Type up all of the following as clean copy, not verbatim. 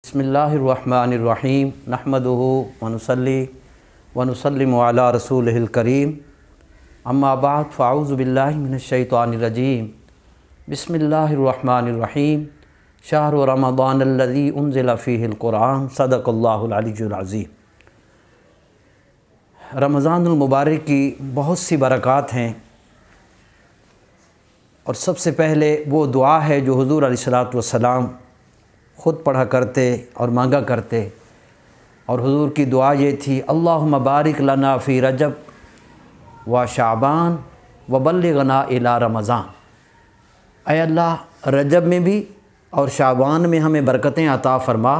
बिस्मिल्लाहिर्रहमानिर्रहीम नहमदुहु व नुसल्ली व नुसल्लिमु अला रसूलिहिल करीम अम्मा बाद फ़अऊज़ु बिल्लाहि मिनश्शैतानिर्रजीम बिस्मिल्लाहिर्रहमानिर्रहीम शहरु रमज़ानल्लज़ी उन्ज़िला फ़ीहिल क़ुरआन सदक़ल्लाहुल अलीयुल अज़ीम। रमज़ानुल मुबारक की बहुत सी बरक़ात हैं और सबसे पहले वो दुआ है जो हुज़ूर अलैहिस्सलातु वस्सलाम ख़ुद पढ़ा करते और मांगा करते। और हुज़ूर की दुआ ये थी, अल्लाहुम्मा बारिक लना फ़ी रजब व शाबान व बल्लिगना इला रमज़ान। ऐ अल्लाह रजब में भी और शाबान में हमें बरकतें अता फ़रमा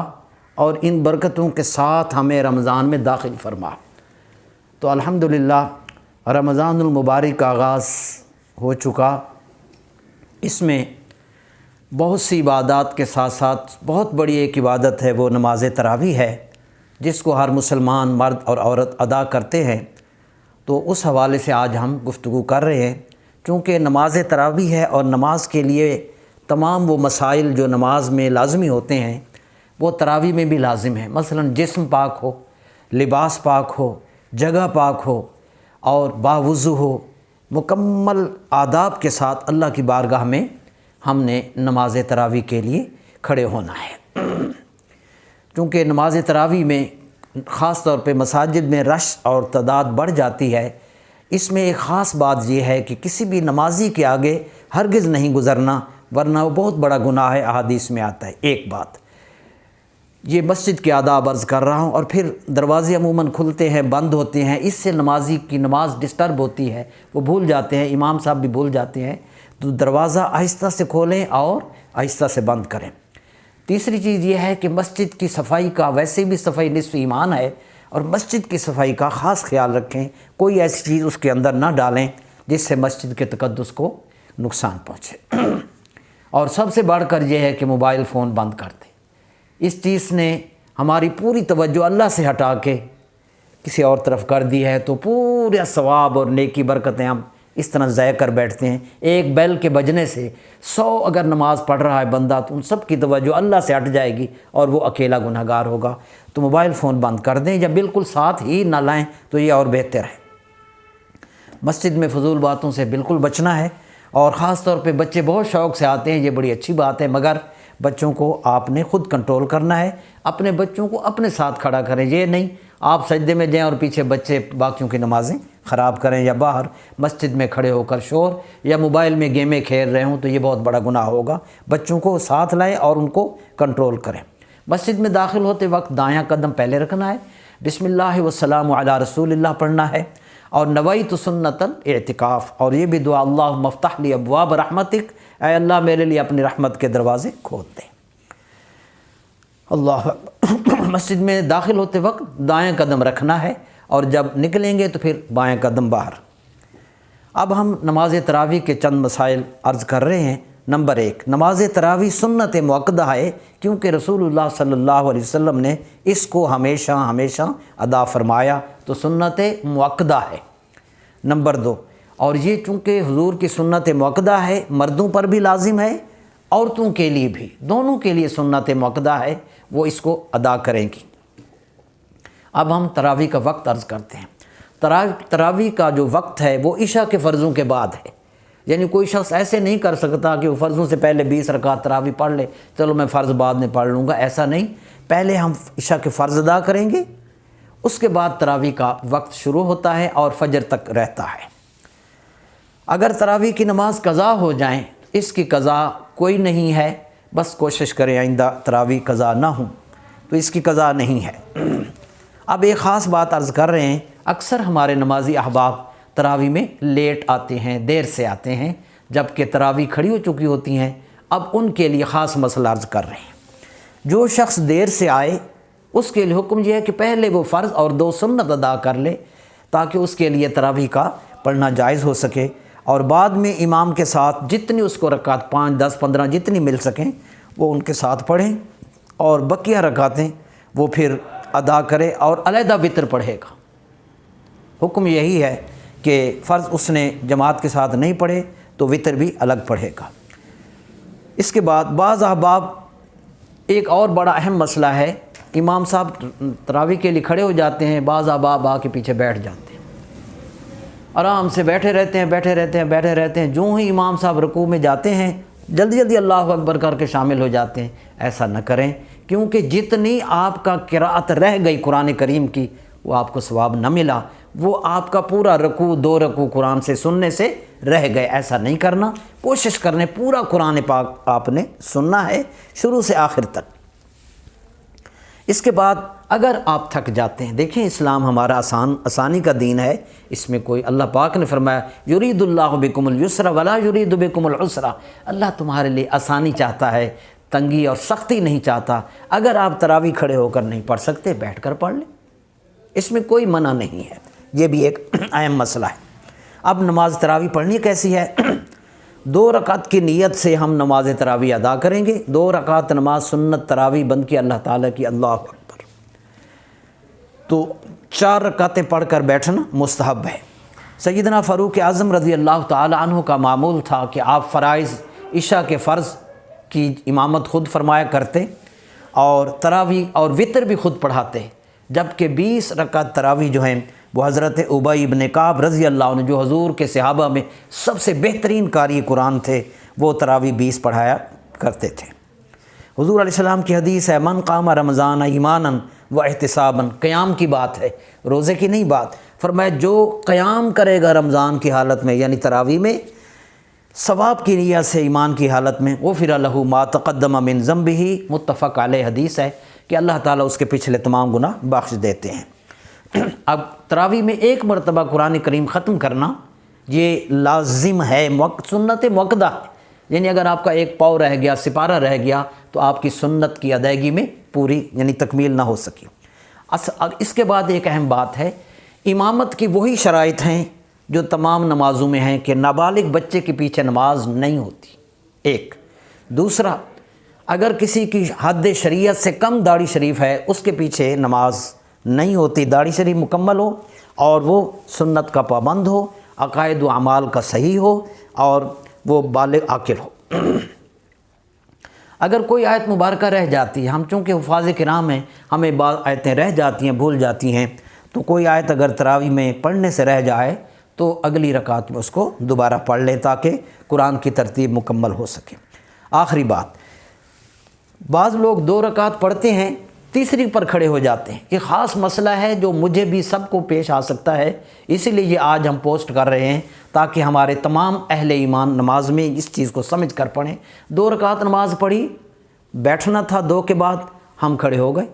और इन बरकतों के साथ हमें रमज़ान में दाखिल फ़रमा। तो अल्हम्दुलिल्लाह रमज़ानुल मुबारक का आगाज़ हो चुका। इसमें बहुत सी इबादत के साथ साथ बहुत बड़ी एक इबादत है, वो नमाज़ तरावीह है, जिसको हर मुसलमान मर्द और औरत अदा करते हैं। तो उस हवाले से आज हम गुफ्तगू कर रहे हैं, चूँकि नमाज़ तरावीह है और नमाज के लिए तमाम वो मसाइल जो नमाज में लाज़मी होते हैं वो तरावीह में भी लाज़िम है। मसलन जिस्म पाक हो, लिबास पाक हो, जगह पाक हो और बावुज़ू हो, मुकम्मल आदाब के साथ अल्लाह की बारगाह में हमने नमाज तरावीह के लिए खड़े होना है। चूँकि नमाज तरावीह में ख़ास तौर पे मसाजिद में रश और तादाद बढ़ जाती है। इसमें एक ख़ास बात यह है कि किसी भी नमाजी के आगे हरगिज़ नहीं गुज़रना, वरना वो बहुत बड़ा गुनाह है, अहादीस में आता है। एक बात ये मस्जिद के आदाब अर्ज़ कर रहा हूँ। और फिर दरवाज़े अमूमन खुलते हैं, बंद होते हैं, इससे नमाजी की नमाज डिस्टर्ब होती है, वो भूल जाते हैं, इमाम साहब भी भूल जाते हैं। तो दरवाज़ा आहिस्ता से खोलें और आहिस्ता से बंद करें। तीसरी चीज़ ये है कि मस्जिद की सफाई का, वैसे भी सफाई निस्फ़ ईमान है, और मस्जिद की सफाई का ख़ास ख्याल रखें। कोई ऐसी चीज़ उसके अंदर ना डालें जिससे मस्जिद के तक़द्दुस को नुकसान पहुँचे। और सबसे बढ़कर यह है कि मोबाइल फ़ोन बंद कर दें। इस चीज़ ने हमारी पूरी तवज्जो अल्लाह से हटा के किसी और तरफ कर दी है, तो पूरा सवाब और नेकी बरकतें हम इस तरह ज़ाय कर बैठते हैं। एक बेल के बजने से 100 अगर नमाज़ पढ़ रहा है बंदा, तो उन सब की तवज्जो अल्लाह से हट जाएगी और वो अकेला गुनहगार होगा। तो मोबाइल फ़ोन बंद कर दें या बिल्कुल साथ ही ना लाएं तो ये और बेहतर है। मस्जिद में फ़जूल बातों से बिल्कुल बचना है, और ख़ास तौर पे बच्चे बहुत शौक़ से आते हैं, ये बड़ी अच्छी बात है, मगर बच्चों को आपने ख़ुद कंट्रोल करना है। अपने बच्चों को अपने साथ खड़ा करें। ये नहीं आप सजदे में जाएं और पीछे बच्चे बाकियों की नमाज़ें ख़राब करें, या बाहर मस्जिद में खड़े होकर शोर या मोबाइल में गेमें खेल रहे हों, तो ये बहुत बड़ा गुनाह होगा। बच्चों को साथ लाएं और उनको कंट्रोल करें। मस्जिद में दाखिल होते वक्त दायां कदम पहले रखना है, बिस्मिल्लाह वस्सलामु अला रसूलिल्लाह पढ़ना है, और नवैतु सुन्नतल इतिकाफ़, और ये भी दुआ, अल्लाहुम्मा फ़्तह ली अब्वाब रहमतिक, ऐ अल्लाह मेरे लिए अपनी रहमत के दरवाज़े खोल दे। अल्लाह मस्जिद में दाखिल होते वक्त दायां कदम रखना है, और जब निकलेंगे तो फिर बायां कदम बाहर। अब हम नमाज तरावीह के चंद मसाइल अर्ज़ कर रहे हैं। नंबर 1, नमाज तरावीह सुन्नत मुअक्कदा है, क्योंकि रसूलुल्लाह सल्लल्लाहु अलैहि वसल्लम ने इसको हमेशा हमेशा अदा फरमाया, तो सुन्नत मुअक्कदा है। नंबर 2, और ये चूँकि हुज़ूर की सुन्नत मुअक्कदा है, मर्दों पर भी लाजिम है, औरतों के लिए भी, दोनों के लिए सुन्नत मुअक्कदा है, वो इसको अदा करेंगी। अब हम तरावीह का वक्त अर्ज़ करते हैं। तरावीह का जो वक्त है वो इशा के फ़र्ज़ों के बाद है। यानी कोई शख्स ऐसे नहीं कर सकता कि वो फ़र्ज़ों से पहले 20 रकात तरावीह पढ़ ले, चलो मैं फ़र्ज़ बाद में पढ़ लूँगा, ऐसा नहीं। पहले हम इशा के फ़र्ज़ अदा करेंगे, उसके बाद तरावीह का वक्त शुरू होता है और फजर तक रहता है। अगर तरावीह की नमाज कज़ा हो जाए, इसकी कज़ा कोई नहीं है, बस कोशिश करें आइंदा तरावीह कज़ा ना हो, तो इसकी कज़ा नहीं है। अब एक ख़ास बात अर्ज़ कर रहे हैं, अक्सर हमारे नमाजी अहबाब तरावीह में लेट आते हैं, देर से आते हैं, जबकि तरावीह खड़ी हो चुकी होती हैं। अब उनके लिए ख़ास मसला अर्ज़ कर रहे हैं। जो शख्स देर से आए उसके लिए हुक्म यह है कि पहले वो फ़र्ज़ और 2 सुन्नत अदा कर ले, ताकि उसके लिए तरावीह का पढ़ना जायज़ हो सके, और बाद में इमाम के साथ जितनी उसको रकात 5, 10, 15 जितनी मिल सकें वो उनके साथ पढ़ें, और बकिया रकातें वो फिर अदा करे और अलहदा वितर पढ़ेगा। हुक्म यही है कि फ़र्ज़ उसने जमात के साथ नहीं पढ़े तो वितर भी अलग पढ़ेगा। इसके बाद बाज़ अहबाब ایک اور بڑا اہم مسئلہ ہے، امام صاحب تراویح کے لیے کھڑے ہو جاتے ہیں، بعض آبا کے پیچھے بیٹھ جاتے ہیں، آرام سے بیٹھے رہتے ہیں، جو ہی امام صاحب رکوع میں جاتے ہیں جلدی جلدی اللہ اکبر کر کے شامل ہو جاتے ہیں۔ ایسا نہ کریں، کیونکہ جتنی آپ کا قرأت رہ گئی قرآن کریم کی وہ آپ کو ثواب نہ ملا، وہ آپ کا پورا رکوع 2 رکوع قرآن سے سننے سے رہ گئے۔ ایسا نہیں کرنا، کوشش کرنے پورا قرآن پاک آپ نے سننا ہے شروع سے آخر تک۔ اس کے بعد اگر آپ تھک جاتے ہیں، دیکھیں اسلام ہمارا آسانی کا دین ہے، اس میں کوئی، اللہ پاک نے فرمایا یرید اللہ بکم اليسر ولا یرید بکم العسر، اللہ تمہارے لیے آسانی چاہتا ہے، تنگی اور سختی نہیں چاہتا۔ اگر آپ تراویح کھڑے ہو کر نہیں پڑھ سکتے بیٹھ کر پڑھ لیں، اس میں کوئی منع نہیں ہے۔ یہ بھی ایک اہم مسئلہ ہے۔ اب نماز تراویح پڑھنی کیسی ہے؟ 2 رکعت کی نیت سے ہم نماز تراویح ادا کریں گے۔ 2 رکعت نماز سنت تراویح بند کی اللہ تعالیٰ کی، اللہ اکبر، تو 4 رکعتیں پڑھ کر بیٹھنا مستحب ہے۔ سیدنا فاروق اعظم رضی اللہ تعالیٰ عنہ کا معمول تھا کہ آپ فرائض عشاء کے فرض کی امامت خود فرمایا کرتے اور تراویح اور وتر بھی خود پڑھاتے، جبکہ 20 رکعت تراویح جو ہیں وہ حضرت ابی بن کعب رضی اللہ عنہ، جو حضور کے صحابہ میں سب سے بہترین قاری قرآن تھے، وہ تراویح 20 پڑھایا کرتے تھے۔ حضور علیہ السلام کی حدیث ہے من قام رمضان ایمانا و احتسابا، قیام کی بات ہے، روزے کی نہیں بات، فرمایا جو قیام کرے گا رمضان کی حالت میں یعنی تراویح میں ثواب کی نیت سے، ایمان کی حالت میں، غفر لہ ما تقدم من ذنبہ، متفق علیہ حدیث ہے کہ اللہ تعالیٰ اس کے پچھلے تمام گناہ بخش دیتے ہیں۔ اب تراویح میں 1 مرتبہ قرآن کریم ختم کرنا یہ لازم ہے، سنت مؤکدہ، یعنی اگر آپ کا 1 پاؤ رہ گیا، سپارہ رہ گیا تو آپ کی سنت کی ادائیگی میں پوری یعنی تکمیل نہ ہو سکی۔ اس کے بعد ایک اہم بات ہے، امامت کی وہی شرائط ہیں جو تمام نمازوں میں ہیں کہ نابالغ بچے کے پیچھے نماز نہیں ہوتی، ایک۔ دوسرا، اگر کسی کی حد شریعت سے کم داڑھی شریف ہے اس کے پیچھے نماز نہیں ہوتی، داڑھی شریف مکمل ہو اور وہ سنت کا پابند ہو، عقائد و اعمال کا صحیح ہو اور وہ بالغ عاقل ہو۔ اگر کوئی آیت مبارکہ رہ جاتی ہے، ہم چونکہ حفاظ کرام ہیں، ہمیں بعض آیتیں رہ جاتی ہیں، بھول جاتی ہیں، تو کوئی آیت اگر تراویح میں پڑھنے سے رہ جائے تو اگلی رکعت میں اس کو دوبارہ پڑھ لیں تاکہ قرآن کی ترتیب مکمل ہو سکے۔ آخری بات، بعض لوگ 2 رکعت پڑھتے ہیں، تیسری پر کھڑے ہو جاتے ہیں۔ یہ خاص مسئلہ ہے جو مجھے بھی سب کو پیش آ سکتا ہے، اسی لیے یہ آج ہم پوسٹ کر رہے ہیں تاکہ ہمارے تمام اہل ایمان نماز میں اس چیز کو سمجھ کر پڑھیں۔ 2 رکعت نماز پڑھی، بیٹھنا تھا 2 کے بعد، ہم کھڑے ہو گئے،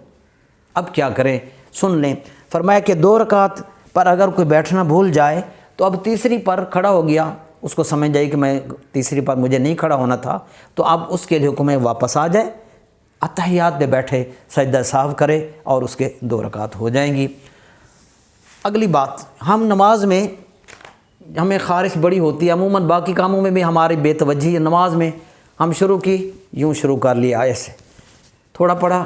اب کیا کریں؟ سن لیں، فرمایا کہ 2 رکعت پر اگر کوئی بیٹھنا بھول جائے تو اب تیسری پر کھڑا ہو گیا، اس کو سمجھ جائے کہ میں تیسری پر مجھے نہیں کھڑا ہونا تھا، تو اب اس کے لیے حکم ہے واپس آ جائے، اتحیات میں بیٹھے سجدہ سہو کرے اور اس کے 2 رکعت ہو جائیں گی۔ اگلی بات، ہم نماز میں ہمیں خارش بڑی ہوتی ہے، عموماً باقی کاموں میں بھی ہماری بے توجہی ہے، نماز میں ہم شروع کی یوں شروع کر لیا، ایسے تھوڑا پڑھا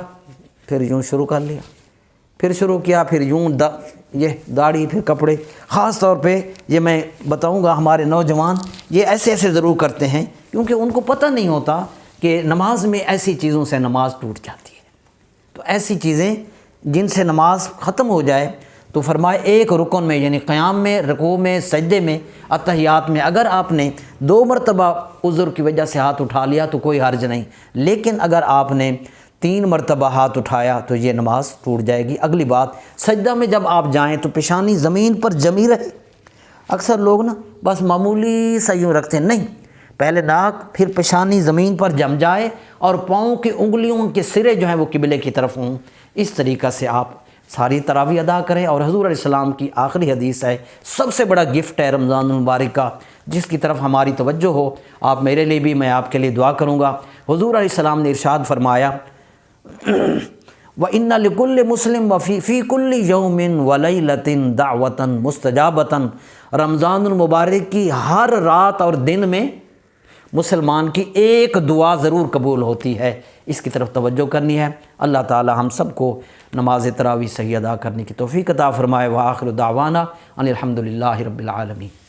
پھر یوں شروع کر لیا، پھر شروع کیا پھر یوں، یہ داڑھی پھر کپڑے، خاص طور پہ یہ میں بتاؤں گا ہمارے نوجوان یہ ایسے ضرور کرتے ہیں کیونکہ ان کو پتہ نہیں ہوتا کہ نماز میں ایسی چیزوں سے نماز ٹوٹ جاتی ہے۔ تو ایسی چیزیں جن سے نماز ختم ہو جائے تو فرمائے ایک رکن میں یعنی قیام میں، رکوع میں، سجدے میں، اتحیات میں اگر آپ نے 2 مرتبہ عذر کی وجہ سے ہاتھ اٹھا لیا تو کوئی حرج نہیں، لیکن اگر آپ نے 3 مرتبہ ہاتھ اٹھایا تو یہ نماز ٹوٹ جائے گی۔ اگلی بات، سجدہ میں جب آپ جائیں تو پیشانی زمین پر جمی رہے۔ اکثر لوگ نا بس معمولی سا یوں رکھتے ہیں، نہیں، پہلے ناک پھر پیشانی زمین پر جم جائے اور پاؤں کی انگلیوں کے سرے جو ہیں وہ قبلے کی طرف ہوں۔ اس طریقہ سے آپ ساری تراویح ادا کریں۔ اور حضور علیہ السلام کی آخری حدیث ہے، سب سے بڑا گفٹ ہے رمضان المبارک کا جس کی طرف ہماری توجہ ہو، آپ میرے لیے بھی، میں آپ کے لیے دعا کروں گا۔ حضور علیہ السلام نے ارشاد فرمایا وَإِنَّ لِكُلِّ مُسْلِمٍ وَفِي كُلِّ يَوْمٍ وَلَيْلَةٍ دَعْوَةً مُسْتَجَابَةً، رمضان المبارک کی ہر رات اور دن میں مسلمان کی ایک دعا ضرور قبول ہوتی ہے، اس کی طرف توجہ کرنی ہے۔ اللہ تعالی ہم سب کو نماز تراویح صحیح ادا کرنے کی توفیق عطا فرمائے۔ وآخر دعوانا ان الحمد للہ رب العالمین۔